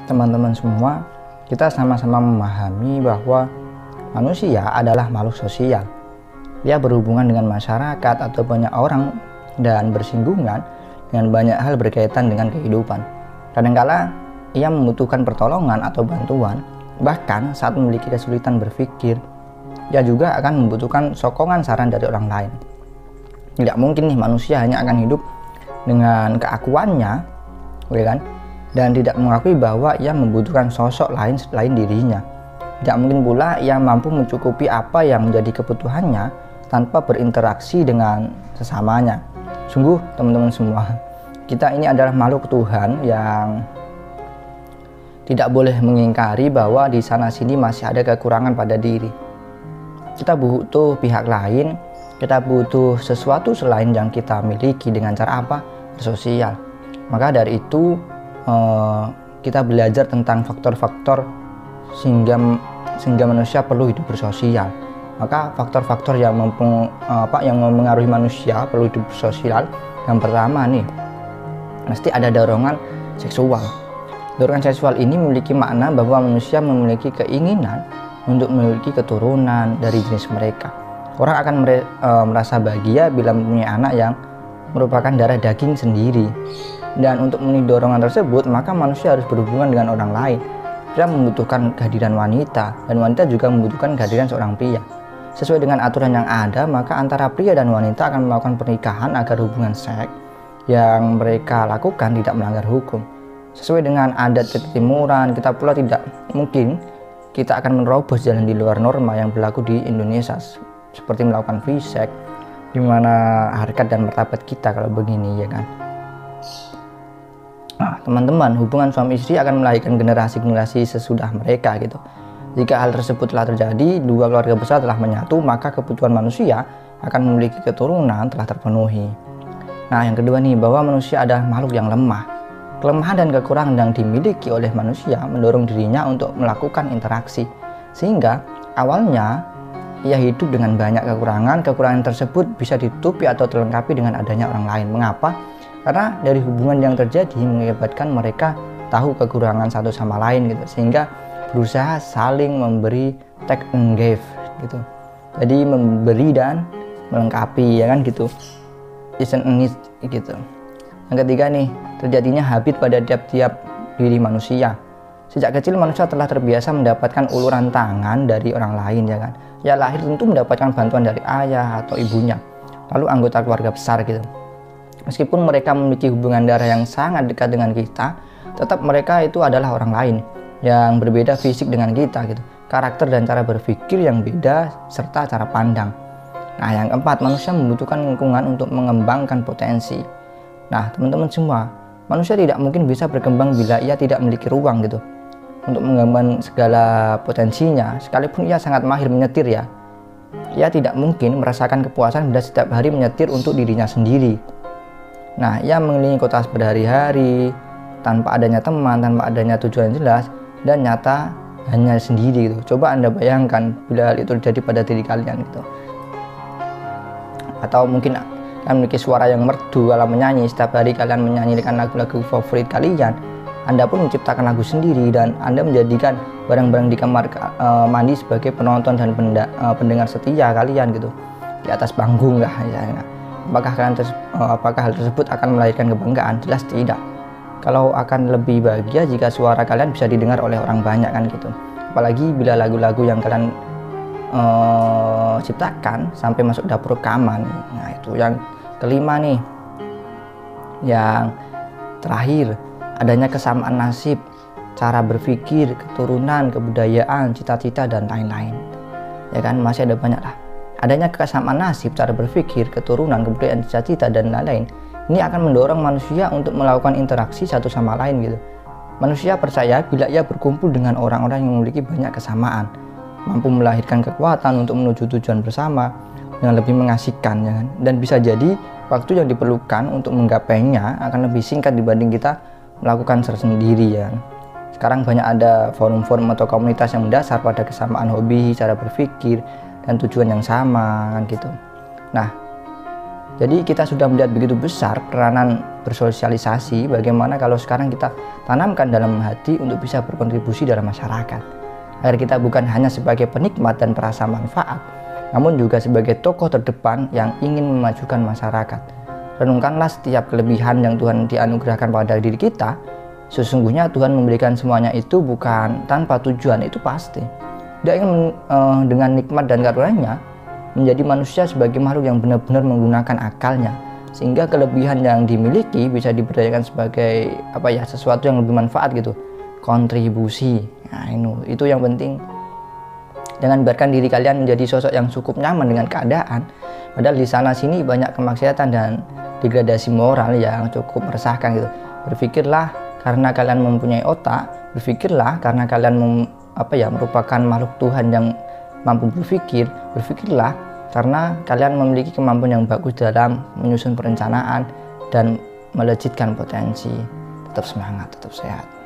teman-teman semua, kita sama-sama memahami bahwa manusia adalah makhluk sosial. Ia berhubungan dengan masyarakat atau banyak orang dan bersinggungan dengan banyak hal berkaitan dengan kehidupan. Kadangkala ia membutuhkan pertolongan atau bantuan, bahkan saat memiliki kesulitan berpikir, ia juga akan membutuhkan sokongan saran dari orang lain. Tidak mungkin nih manusia hanya akan hidup dengan keakuannya, ya kan? Dan tidak mengakui bahwa ia membutuhkan sosok lain selain dirinya. Tidak mungkin pula ia mampu mencukupi apa yang menjadi kebutuhannya tanpa berinteraksi dengan sesamanya. Sungguh teman-teman semua, kita ini adalah makhluk Tuhan yang tidak boleh mengingkari bahwa di sana sini masih ada kekurangan pada diri. Kita butuh pihak lain, kita butuh sesuatu selain yang kita miliki. Dengan cara apa? Bersosial. Maka dari itu kita belajar tentang faktor-faktor sehingga manusia perlu hidup bersosial. Maka faktor-faktor yang mempengaruhi manusia perlu hidup bersosial, yang pertama nih, mesti ada dorongan seksual. Dorongan seksual ini memiliki makna bahwa manusia memiliki keinginan untuk memiliki keturunan dari jenis mereka. Orang akan merasa bahagia bila mempunyai anak yang merupakan darah daging sendiri. Dan untuk memenuhi dorongan tersebut, maka manusia harus berhubungan dengan orang lain. Dia membutuhkan kehadiran wanita, dan wanita juga membutuhkan kehadiran seorang pria. Sesuai dengan aturan yang ada, maka antara pria dan wanita akan melakukan pernikahan agar hubungan seks yang mereka lakukan tidak melanggar hukum. Sesuai dengan adat ketimuran, kita pula tidak mungkin kita akan menerobos jalan di luar norma yang berlaku di Indonesia, seperti melakukan free sex, di mana harkat dan martabat kita kalau begini, ya kan? Nah, teman-teman, hubungan suami istri akan melahirkan generasi-generasi sesudah mereka gitu. Jika hal tersebut telah terjadi, dua keluarga besar telah menyatu, maka kebutuhan manusia akan memiliki keturunan telah terpenuhi. Nah, yang kedua nih, bahwa manusia adalah makhluk yang lemah. Kelemahan dan kekurangan yang dimiliki oleh manusia mendorong dirinya untuk melakukan interaksi. Sehingga awalnya ia hidup dengan banyak kekurangan tersebut bisa ditutupi atau dilengkapi dengan adanya orang lain. Mengapa? Karena dari hubungan yang terjadi mengakibatkan mereka tahu kekurangan satu sama lain gitu, sehingga berusaha saling memberi, take and give gitu. Jadi memberi dan melengkapi, ya kan gitu. Isn't it gitu. Yang ketiga nih, terjadinya habit pada tiap-tiap diri manusia. Sejak kecil manusia telah terbiasa mendapatkan uluran tangan dari orang lain, ya kan. Ya lahir tentu mendapatkan bantuan dari ayah atau ibunya, lalu anggota keluarga besar gitu. Meskipun mereka memiliki hubungan darah yang sangat dekat dengan kita, tetap mereka itu adalah orang lain yang berbeda fisik dengan kita gitu. Karakter dan cara berpikir yang beda serta cara pandang. Nah, yang keempat, manusia membutuhkan lingkungan untuk mengembangkan potensi. Nah, teman-teman semua, manusia tidak mungkin bisa berkembang bila ia tidak memiliki ruang gitu untuk mengembangkan segala potensinya. Sekalipun ia sangat mahir menyetir ya, ia tidak mungkin merasakan kepuasan bila setiap hari menyetir untuk dirinya sendiri. Nah, ia mengelilingi kota berhari-hari tanpa adanya teman, tanpa adanya tujuan jelas dan nyata hanya sendiri gitu. Coba Anda bayangkan bila hal itu terjadi pada diri kalian gitu. Atau mungkin kalian memiliki suara yang merdu kalau menyanyi, setiap hari kalian menyanyikan lagu-lagu favorit kalian. Anda pun menciptakan lagu sendiri dan Anda menjadikan barang-barang di kamar mandi sebagai penonton dan pendengar setia kalian gitu di atas panggung lah ya. Apakah hal tersebut akan melahirkan kebanggaan? Jelas tidak. Kalau akan lebih bahagia jika suara kalian bisa didengar oleh orang banyak kan gitu. Apalagi bila lagu-lagu yang kalian ciptakan sampai masuk dapur rekaman. Nah, itu yang kelima nih. Yang terakhir, adanya kesamaan nasib, cara berpikir, keturunan, kebudayaan, cita-cita dan lain-lain. Ya kan, masih ada banyak lah. Adanya kesamaan nasib, cara berpikir, keturunan, kebudayaan, cita-cita dan lain-lain. Ini akan mendorong manusia untuk melakukan interaksi satu sama lain gitu. Manusia percaya bila ia berkumpul dengan orang-orang yang memiliki banyak kesamaan, mampu melahirkan kekuatan untuk menuju tujuan bersama dengan lebih mengasihkan, ya kan? Dan bisa jadi waktu yang diperlukan untuk menggapainya akan lebih singkat dibanding kita melakukan sendiri, ya. Sekarang banyak ada forum-forum atau komunitas yang mendasar pada kesamaan hobi, cara berpikir, dan tujuan yang sama kan gitu. Nah, Jadi kita sudah melihat begitu besar peranan bersosialisasi, bagaimana kalau sekarang kita tanamkan dalam hati untuk bisa berkontribusi dalam masyarakat. Agar kita bukan hanya sebagai penikmat dan perasa manfaat, namun juga sebagai tokoh terdepan yang ingin memajukan masyarakat. Renungkanlah setiap kelebihan yang Tuhan dianugerahkan pada diri kita. Sesungguhnya Tuhan memberikan semuanya itu bukan tanpa tujuan, itu pasti. Dia ingin dengan nikmat dan karunia-Nya menjadi manusia sebagai makhluk yang benar-benar menggunakan akalnya, sehingga kelebihan yang dimiliki bisa diberdayakan sebagai sesuatu yang lebih manfaat gitu, kontribusi. Nah, itu yang penting. Jangan biarkan diri kalian menjadi sosok yang cukup nyaman dengan keadaan, padahal di sana sini banyak kemaksiatan dan degradasi moral yang cukup meresahkan gitu. Berpikirlah karena kalian mempunyai otak, berpikirlah karena kalian merupakan makhluk Tuhan yang mampu berpikir, berpikirlah karena kalian memiliki kemampuan yang bagus dalam menyusun perencanaan dan melejitkan potensi. Tetap semangat, tetap sehat.